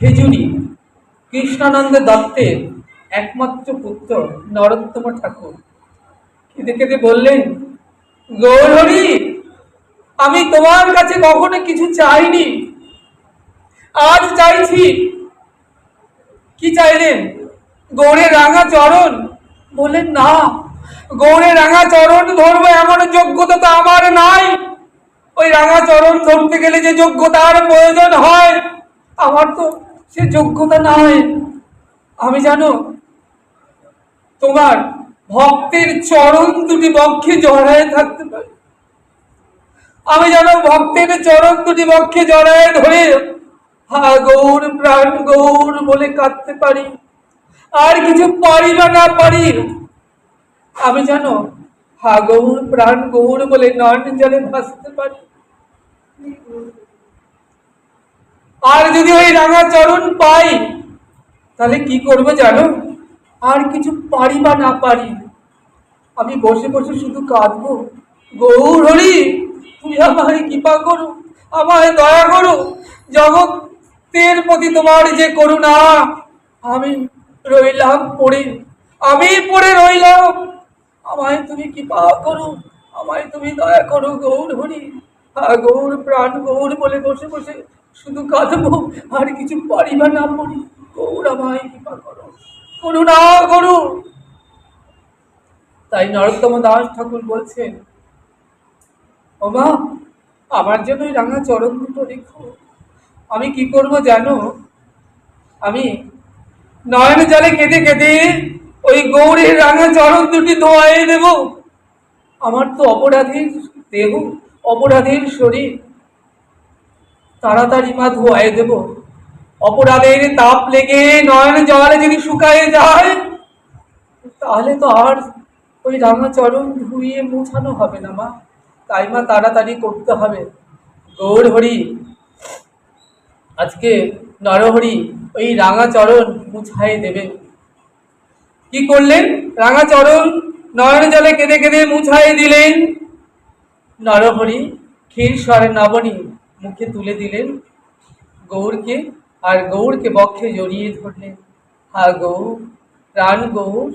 খেজুরি কৃষ্ণানন্দ দত্তের একমাত্র পুত্র নরোত্তম ঠাকুর কেঁদে কেঁদে বললেন, গৌরহরি, আমি তোমার কাছে কখনো কিছু চাইনি, আজ চাইছি। কি চাইলেন? গৌরের রাঙা চরণ। বললেন, না, গৌরের রাঙা চরণ ধরবো এমন যোগ্যতা তো আমার নাই। ওই রাঙা চরণ ধরতে গেলে যে যোগ্যতার প্রয়োজন হয়, আমার তো সে যোগ্যতা নাই। আমি জানো তোমার ভক্তের চরণ দুটি বক্ষে জড়ায় থাকতে পারি। আমি যেন ভক্তের চরণ দুটি বক্ষে জড়ায় ধরে হা গৌর প্রাণ গৌর বলে কাঁদতে পারি। আর কিছু পারি বা না পারি, আমি জানো হা গৌর প্রাণ গৌর বলে নয়ন জলে ভাসতে পারি। আর যদি ওই রাঙা চরণ পাই, তাহলে কি করবো জানো? আর কিছু পারি বা না পারি, আমি বসে বসে শুধু কাঁদবো, গৌর হরি, তুমি আমায় কৃপা করো, আমায় দয়া করো, জগতের প্রতি তোমার যে করুণা। আমি রইলাম পড়ে, আমি পড়ে রইলাম, আমায় তুমি কৃপা করো, আমায় তুমি দয়া করো গৌর হরি। গৌর প্রাণ গৌর বলে বসে বসে শুধু কাঁদবো, আর কিছু পারি বা না পারি, গৌর আমায় কৃপা করো, করুণা করো। তাই নরোত্তম দাস ঠাকুর বলছেন, ও মা, আমার জন্য ওই রাঙা চরণ দুটো রেখো। আমি কি করব জানো? আমি নয়ন জলে কেঁদে কেঁদে ওই গৌরের রাঙা চরণ দুটি ধোয়াই দেব। আমার তো অপরাধীর দেহ, অপরাধীর শরীর, তাড়াতাড়ি মা ধোয়াই দেব। অপরাধের তাপ লেগে নয়ন জলে যদি শুকায় যায়, তাহলে তো আর ওই রাঙা চরণ ধুইয়ে মুছানো হবে না মা। তাই মা তাড়াতাড়ি করতে হবে। গৌর হরি আজকে নরহরি ওই রাঙা চরণ মুছাই দেবে। কি করলেন? রাঙা চরণ নয়ন জলে কেঁদে কেঁদে মুছাই দিলেন। নরহরি ক্ষীর স্বরে নবনী মুখে তুলে দিলেন গৌরকে, আর গৌরকে বক্ষে জড়িয়ে ধরলেন। হা গৌর, প্রাণ গৌর,